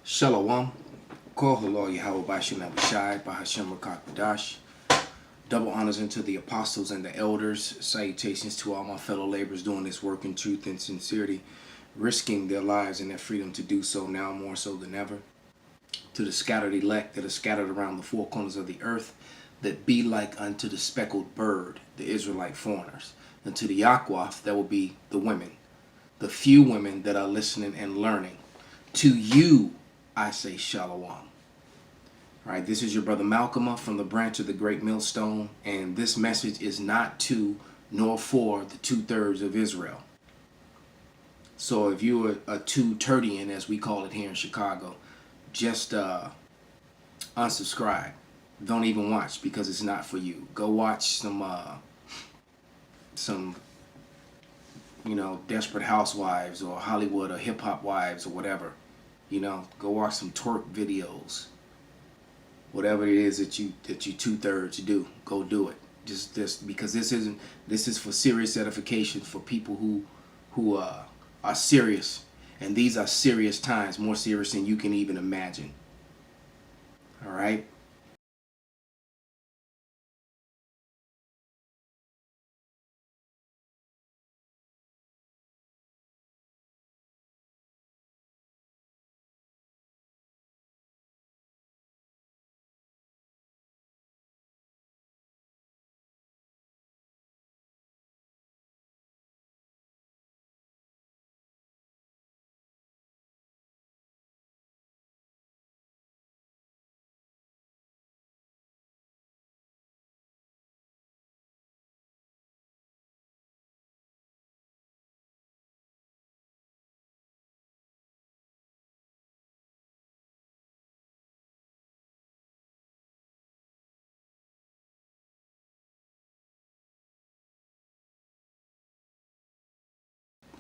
Shalom. Call Halal Yahweh Bashim Abishai, Bahashem Rakakadash. Double honors unto the apostles and the elders. Salutations to all my fellow laborers doing this work in truth and sincerity, risking their lives and their freedom to do so now more so than ever. To the scattered elect that are scattered around the four corners of the earth, that be like unto the speckled bird, the Israelite foreigners. And to the Yakwaf, that will be the women, the few women that are listening and learning. To you, I say shalom. All right, this is your brother Malcolm from the branch of the Great Millstone, and this message is not to nor for the 2/3 of Israel. So if you're a two-tertian, as we call it here in Chicago, just unsubscribe. Don't even watch because it's not for you. Go watch some Desperate Housewives or Hollywood or Hip Hop Wives or whatever. Go watch some twerk videos. Whatever it is that you 2/3 do, go do it. Just because this is for serious edification for people who are serious, and these are serious times, more serious than you can even imagine. All right.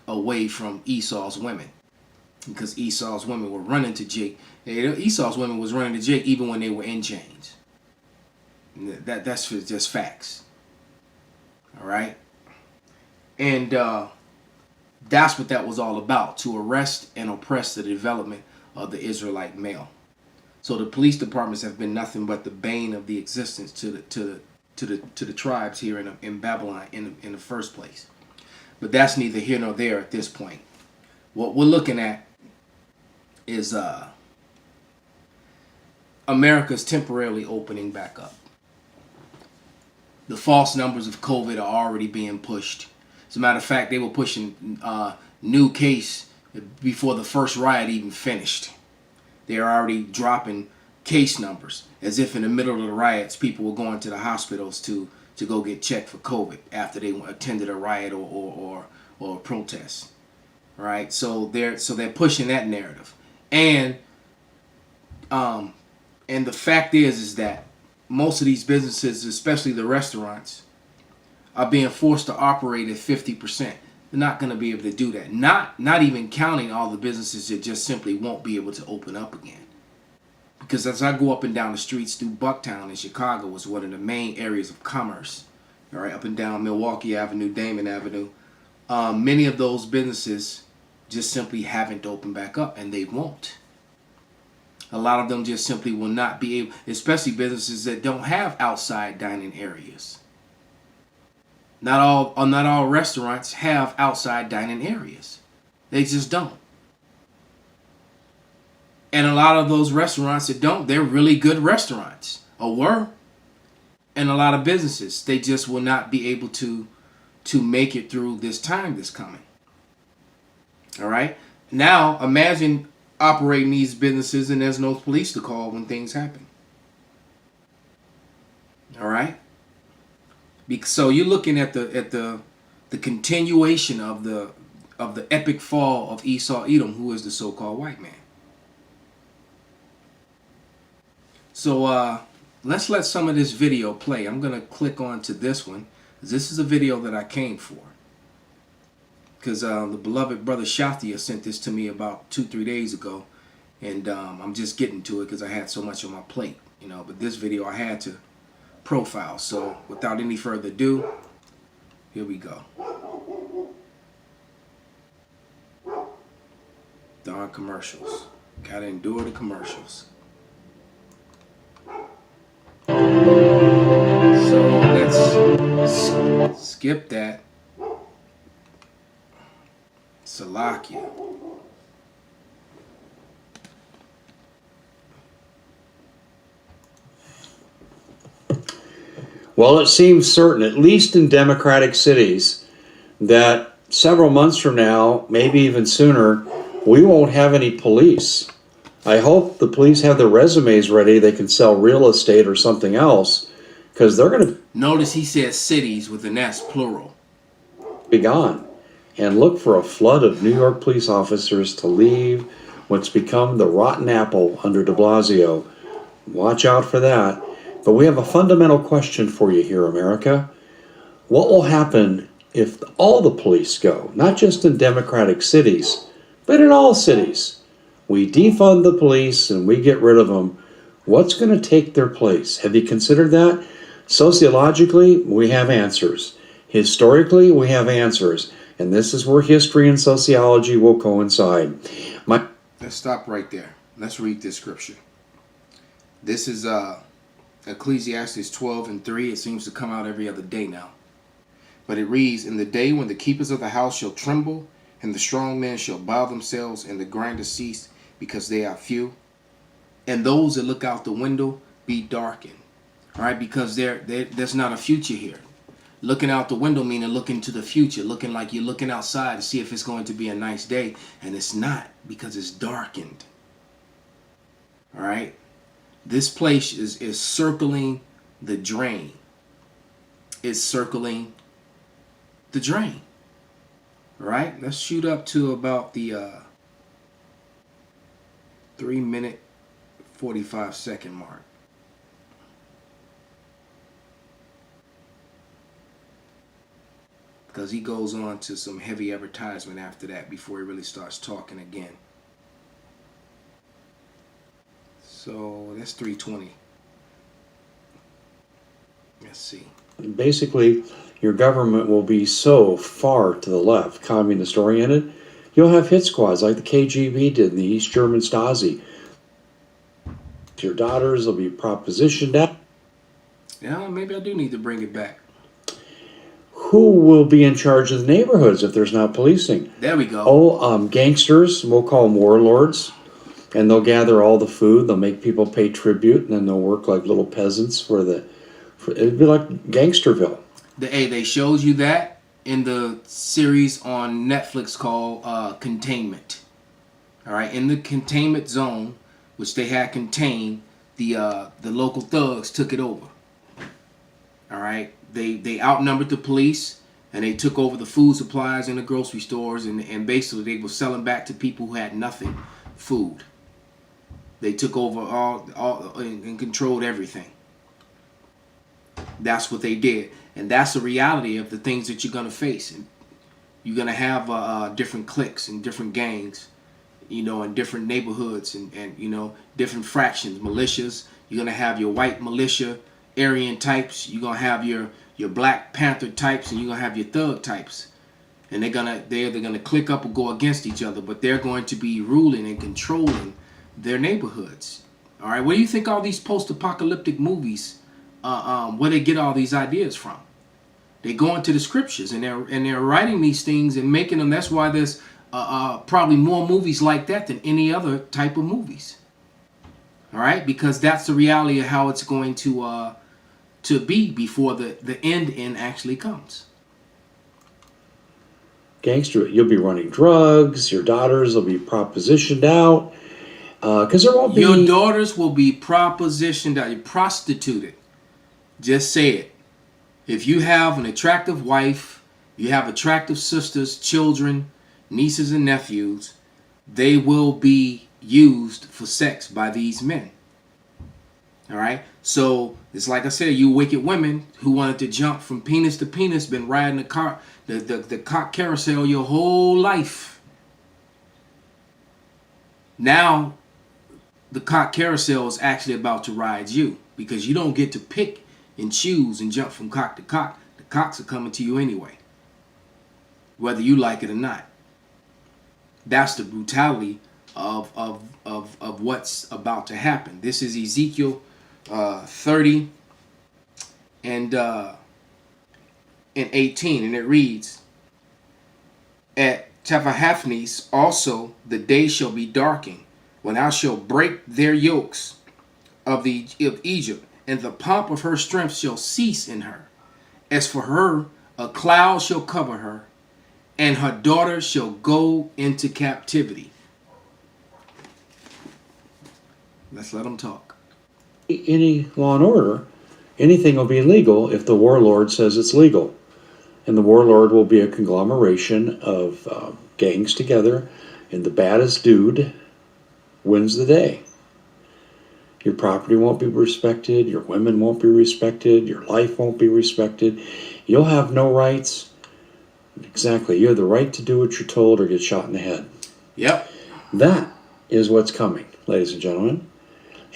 Away from Esau's women, because Esau's women were running to Jake. Esau's women was running to Jake even when they were in chains. That's just facts. All right, and that's what that was all about, to arrest and oppress the development of the Israelite male. So the police departments have been nothing but the bane of the existence to the tribes here in Babylon in the first place. But that's neither here nor there at this point. What we're looking at is America's temporarily opening back up. The false numbers of COVID are already being pushed. As a matter of fact, they were pushing new case before the first riot even finished. They're already dropping case numbers, as if in the middle of the riots, people were going to the hospitals to go get checked for COVID after they attended a riot or a protest. Right? So they're pushing that narrative, and the fact is that most of these businesses, especially the restaurants, are being forced to operate at 50%. They're not going to be able to do that. Not even counting all the businesses that just simply won't be able to open up again. Because as I go up and down the streets through Bucktown in Chicago, was one of the main areas of commerce. All right, up and down Milwaukee Avenue, Damon Avenue, many of those businesses just simply haven't opened back up, and they won't. A lot of them just simply will not be able, especially businesses that don't have outside dining areas. Not all restaurants have outside dining areas. They just don't. And a lot of those restaurants that don't, they're really good restaurants, or were. And a lot of businesses, they just will not be able to make it through this time that's coming. All right? Now, imagine operating these businesses and there's no police to call when things happen. All right? So you're looking at the continuation of the epic fall of Esau Edom, who is the so-called white man. So let's let some of this video play. I'm going to click on to this one. This is a video that I came for. Because the beloved brother Shathia sent this to me about 2-3 days ago. And I'm just getting to it because I had so much on my plate. But this video I had to profile. So without any further ado, here we go. Darn commercials. Gotta endure the commercials. So let's skip that. Salakia. Well, it seems certain, at least in democratic cities, that several months from now, maybe even sooner, we won't have any police. I hope the police have their resumes ready. They can sell real estate or something else, because they're going to Notice he says cities with an S, plural. be gone. And look for a flood of New York police officers to leave what's become the rotten apple under de Blasio. Watch out for that. But we have a fundamental question for you here, America. What will happen if all the police go, not just in democratic cities, but in all cities? We defund the police and we get rid of them. What's going to take their place? Have you considered that? Sociologically, we have answers. Historically, we have answers. And this is where history and sociology will coincide. Let's stop right there. Let's read this scripture. This is Ecclesiastes 12:3. It seems to come out every other day now. But it reads, "In the day when the keepers of the house shall tremble, and the strong men shall bow themselves, and the grinders cease, because they are few, and those that look out the window be darkened." All right, because there's not a future here. Looking out the window meaning looking to the future, looking like you're looking outside to see if it's going to be a nice day, and it's not, because it's darkened. All right, this place is circling the drain. It's circling the drain. All right, let's shoot up to about the 3-minute 45-second mark. Because he goes on to some heavy advertisement after that before he really starts talking again. So that's 3:20. Let's see. Basically, your government will be so far to the left, communist oriented, you'll have hit squads like the KGB did in the East German Stasi. Your daughters will be propositioned out. Yeah, maybe I do need to bring it back. Who will be in charge of the neighborhoods if there's not policing? There we go. Gangsters, we'll call them warlords, and they'll gather all the food, they'll make people pay tribute, and then they'll work like little peasants it'd be like Gangsterville. They showed you that in the series on Netflix called Containment. All right, in the containment zone, which they had contained, the local thugs took it over. All right, they outnumbered the police, and they took over the food supplies in the grocery stores, and basically they were selling back to people who had nothing, food. They took over all and controlled everything. That's what they did, and that's the reality of the things that you're gonna face. And you're gonna have different cliques and different gangs, in different neighborhoods and different fractions, militias. You're gonna have your white militia, Aryan types. You're gonna have your Black Panther types, and you're gonna have your thug types. And they're either gonna click up or go against each other, but they're going to be ruling and controlling their neighborhoods. All right, where do you think all these post-apocalyptic movies, where they get all these ideas from? They go into the scriptures, and they're writing these things and making them. That's why there's probably more movies like that than any other type of movies. All right, because that's the reality of how it's going to be before the end actually comes. Gangster, you'll be running drugs. Your daughters will be propositioned out because there won't be. Your daughters will be propositioned out, prostituted. Just say it. If you have an attractive wife, you have attractive sisters, children, nieces and nephews, they will be used for sex by these men. All right, so it's like I said, you wicked women who wanted to jump from penis to penis, been riding the cock carousel your whole life. Now the cock carousel is actually about to ride you, because you don't get to pick and choose and jump from cock to cock. The cocks are coming to you anyway, whether you like it or not. That's the brutality of of what's about to happen. This is Ezekiel 30 and 18, and it reads, "At Tephahaphes also the day shall be darkened, when I shall break their yokes of Egypt, and the pomp of her strength shall cease in her. As for her, a cloud shall cover her, and her daughters shall go into captivity." Let's let them talk. Any law and order, anything will be legal if the warlord says it's legal. And the warlord will be a conglomeration of gangs together, and the baddest dude wins the day. Your property won't be respected, your women won't be respected, your life won't be respected. You'll have no rights. Exactly, you have the right to do what you're told or get shot in the head. Yep. That is what's coming, ladies and gentlemen.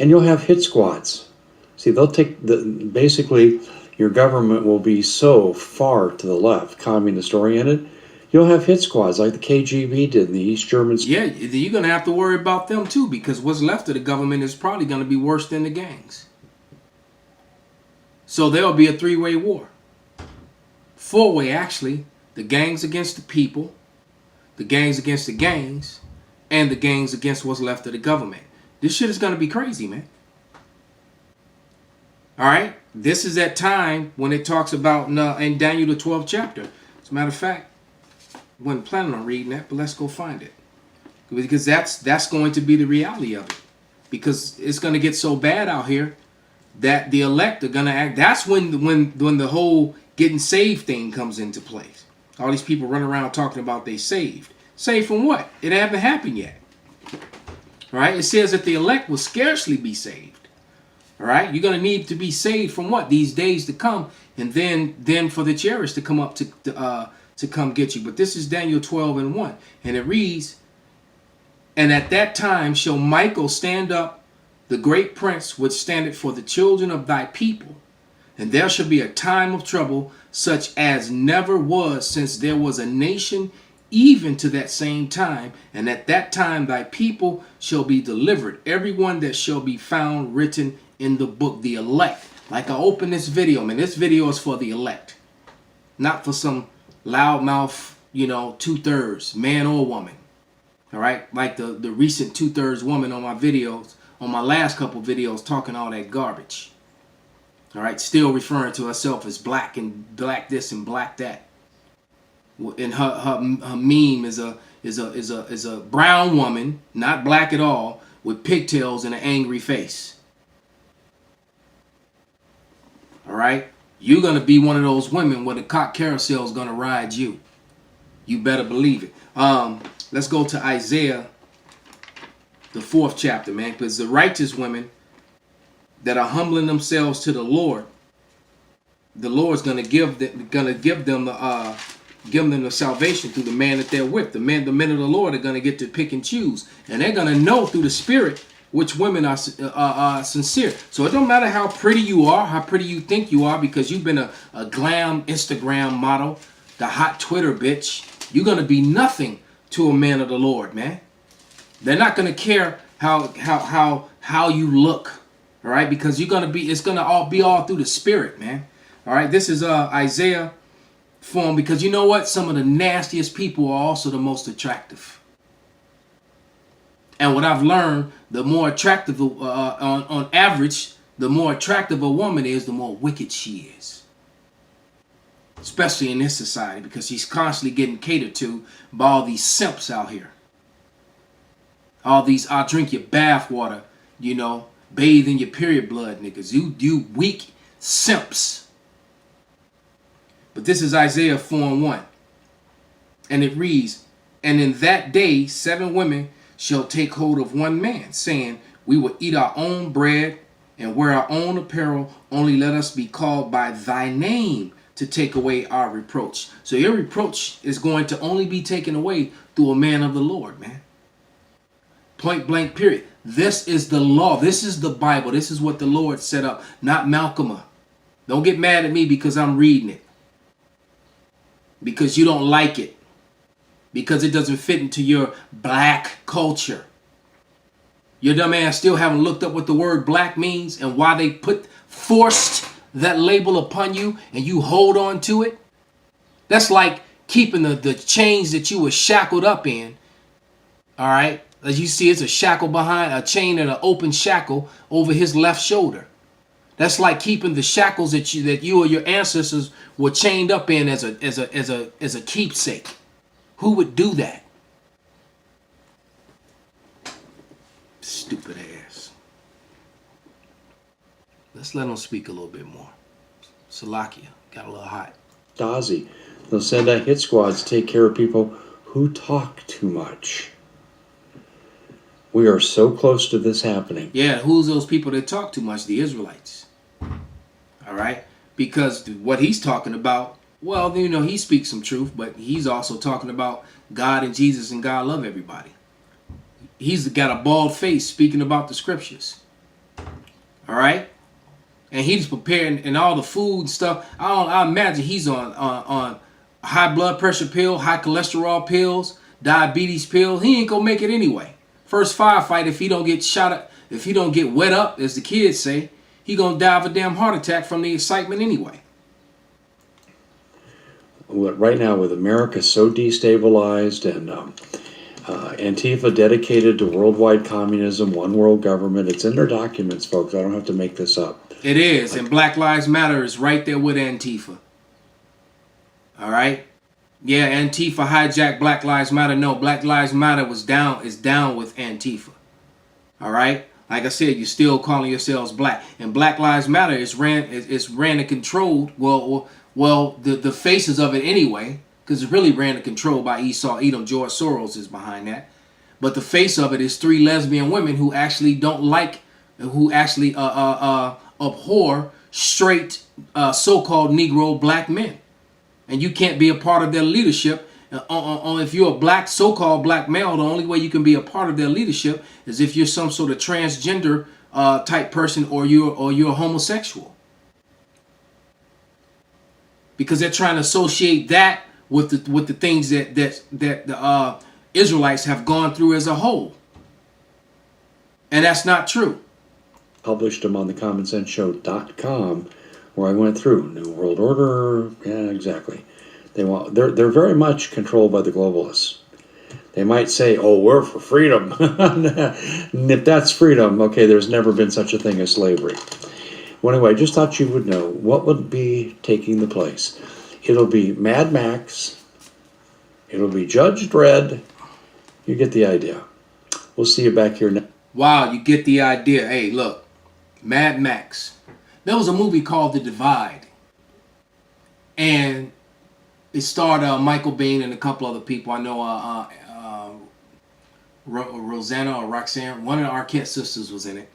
And you'll have hit squads. See, they'll take basically your government will be so far to the left, communist oriented, you'll have hit squads like the KGB did in the East Germans. Yeah, you're going to have to worry about them too, because what's left of the government is probably going to be worse than the gangs. So there'll be a three-way war. Four-way, actually. The gangs against the people, the gangs against the gangs, and the gangs against what's left of the government. This shit is going to be crazy, man. All right? This is that time when it talks about in Daniel the 12th chapter. As a matter of fact, I wasn't planning on reading that, but let's go find it. Because that's going to be the reality of it. Because it's going to get so bad out here that the elect are going to act. That's when the whole getting saved thing comes into place. All these people running around talking about they saved. Saved from what? It haven't happened yet. All right? It says that the elect will scarcely be saved. All right? You're going to need to be saved from what? These days to come. And then for the chariots to come up to come get you. But this is Daniel 12 and 1. And it reads, "And at that time shall Michael stand up, the great prince, which standeth for the children of thy people. And there shall be a time of trouble, such as never was since there was a nation, even to that same time. And at that time thy people shall be delivered, everyone that shall be found written in the book," the elect. Like I opened this video, man, this video is for the elect. Not for some loudmouth, 2/3, man or woman. All right? Like the recent 2/3 woman on my videos, on my last couple videos, talking all that garbage. All right, still referring to herself as black and black this and black that. And her meme is a brown woman, not black at all, with pigtails and an angry face. All right, you're gonna be one of those women where the cock carousel is gonna ride you. You better believe it. Let's go to Isaiah, the 4th chapter, man, because the righteous women that are humbling themselves to the Lord's gonna give them the salvation through the man that they're with. The men of the Lord are gonna get to pick and choose, and they're gonna know through the Spirit which women are sincere. So it don't matter how pretty you are, how pretty you think you are, because you've been a glam Instagram model, the hot Twitter bitch. You're gonna be nothing to a man of the Lord, man. They're not gonna care how you look. All right, because it's gonna all be all through the Spirit, man. All right, this is Isaiah form, because you know what? Some of the nastiest people are also the most attractive. And what I've learned, the more attractive, on average, the more attractive a woman is, the more wicked she is. Especially in this society, because she's constantly getting catered to by all these simps out here. All these, I'll drink your bath water, bathe in your period blood niggas. You weak simps. But this is Isaiah 4:1. And it reads, "And in that day 7 women shall take hold of one man, saying, We will eat our own bread and wear our own apparel. Only let us be called by thy name to take away our reproach." So your reproach is going to only be taken away through a man of the Lord, man. Point blank, period. This is the law. This is the Bible. This is what the Lord set up, not Malcolm. Don't get mad at me because I'm reading it. Because you don't like it. Because it doesn't fit into your black culture. Your dumb ass still haven't looked up what the word black means and why they forced that label upon you and you hold on to it. That's like keeping the chains that you were shackled up in. All right. As you see, it's a shackle behind a chain and an open shackle over his left shoulder. That's like keeping the shackles that you or your ancestors were chained up in as a keepsake. Who would do that? Stupid ass. Let's let him speak a little bit more. Salakia got a little hot. Stasi. They'll send out hit squads to take care of people who talk too much. We are so close to this happening. Yeah, who's those people that talk too much? The Israelites. All right? Because what he's talking about, well, you know, he speaks some truth, but he's also talking about God and Jesus and God love everybody. He's got a bald face speaking about the scriptures. All right? And he's preparing and all the food and stuff. I imagine he's on high blood pressure pill, high cholesterol pills, diabetes pill. He ain't gonna make it anyway. First firefight, if he don't get shot up, if he don't get wet up, as the kids say, he gonna die of a damn heart attack from the excitement anyway. Right now, with America so destabilized and Antifa dedicated to worldwide communism, one world government, it's in their documents, folks. I don't have to make this up. It is, and Black Lives Matter is right there with Antifa. All right? Yeah, Antifa hijacked Black Lives Matter. No, Black Lives Matter is down with Antifa. All right? Like I said, you're still calling yourselves black. And Black Lives Matter is ran and controlled, well, the faces of it anyway, because it's really ran and controlled by Esau Edom. George Soros is behind that. But the face of it is 3 lesbian women who actually don't like, who actually abhor straight so-called Negro black men. And you can't be a part of their leadership. If you're a black, so-called black male, the only way you can be a part of their leadership is if you're some sort of transgender type person or you're a homosexual. Because they're trying to associate that with the things that the Israelites have gone through as a whole. And that's not true. Published them on the commonsenseshow.com, where I went through New World Order. Yeah, exactly. They're very much controlled by the globalists. They might say, "Oh, we're for freedom." And if that's freedom, okay, there's never been such a thing as slavery. Well, anyway, I just thought you would know what would be taking the place. It'll be Mad Max. It'll be Judge Dredd. You get the idea. We'll see you back here next. Wow, you get the idea. Hey, look, Mad Max. There was a movie called The Divide. And it starred Michael Biehn and a couple other people. I know Rosanna or Roxanne. One of the Arquette sisters was in it.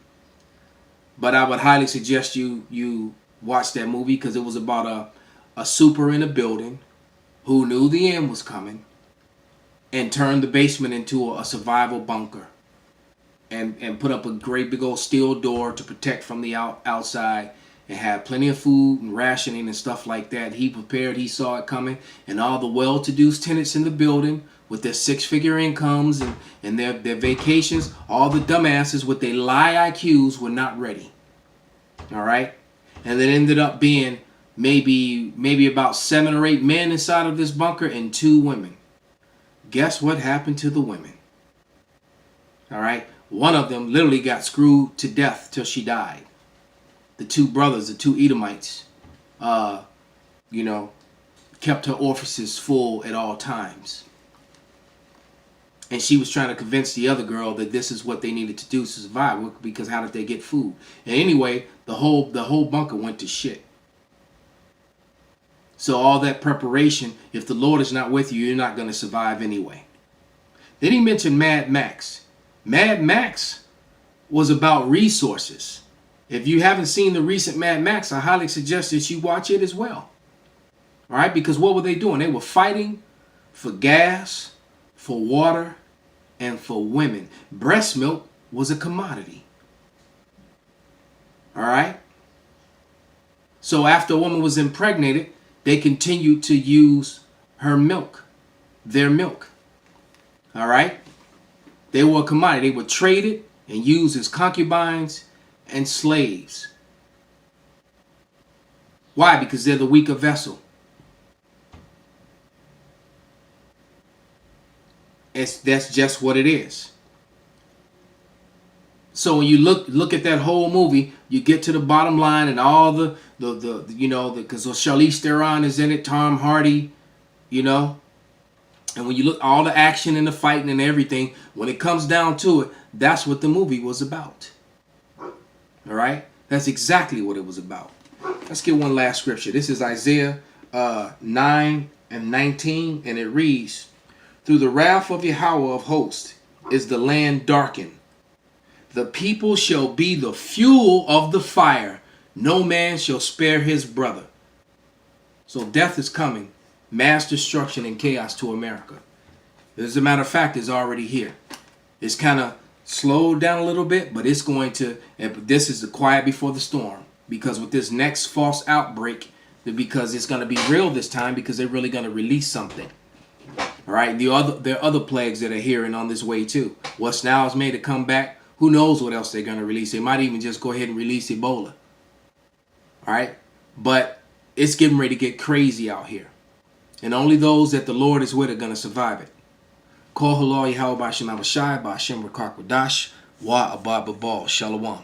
But I would highly suggest you watch that movie because it was about a super in a building who knew the end was coming and turned the basement into a survival bunker and put up a great big old steel door to protect from the outside and had plenty of food and rationing and stuff like that. He prepared, he saw it coming, and all the well-to-do tenants in the building with their 6-figure incomes and their vacations, all the dumbasses with their lie IQs were not ready. All right? And it ended up being maybe about 7 or 8 men inside of this bunker and 2 women. Guess what happened to the women? All right? One of them literally got screwed to death till she died. The 2 brothers, the 2 Edomites, kept her orifices full at all times. And she was trying to convince the other girl that this is what they needed to do to survive, because how did they get food? And anyway, the whole bunker went to shit. So all that preparation, if the Lord is not with you, you're not going to survive anyway. Then he mentioned Mad Max. Mad Max was about resources. If you haven't seen the recent Mad Max, I highly suggest that you watch it as well. All right, because what were they doing? They were fighting for gas, for water, and for women. Breast milk was a commodity. All right? So after a woman was impregnated, they continued to use her milk, their milk. All right? They were a commodity. They were traded and used as concubines and slaves. Why? Because they're the weaker vessel. That's just what it is. So when you look at that whole movie, you get to the bottom line, and all the because Charlize Theron is in it, Tom Hardy, and when you look all the action and the fighting and everything, when it comes down to it, that's what the movie was about. All right, that's exactly what it was about. Let's get one last scripture. This is Isaiah 9:19, and it reads, "Through the wrath of Yahweh of hosts is the land darkened. The people shall be the fuel of the fire. No man shall spare his brother." So death is coming. Mass destruction and chaos to America. As a matter of fact, it's already here. It's kind of slowed down a little bit, but it's going to, this is the quiet before the storm. Because with this next false outbreak, because it's going to be real this time, because they're really going to release something. All right, there are other plagues that are here and on this way too. What's now is made to come back. Who knows what else they're going to release? They might even just go ahead and release Ebola. All right, but it's getting ready to get crazy out here. And only those that the Lord is with are going to survive it. Kol Halal Yahweh B'Shem Abishai B'Shem Rakak Wadash Wa Abba Babal Shalom.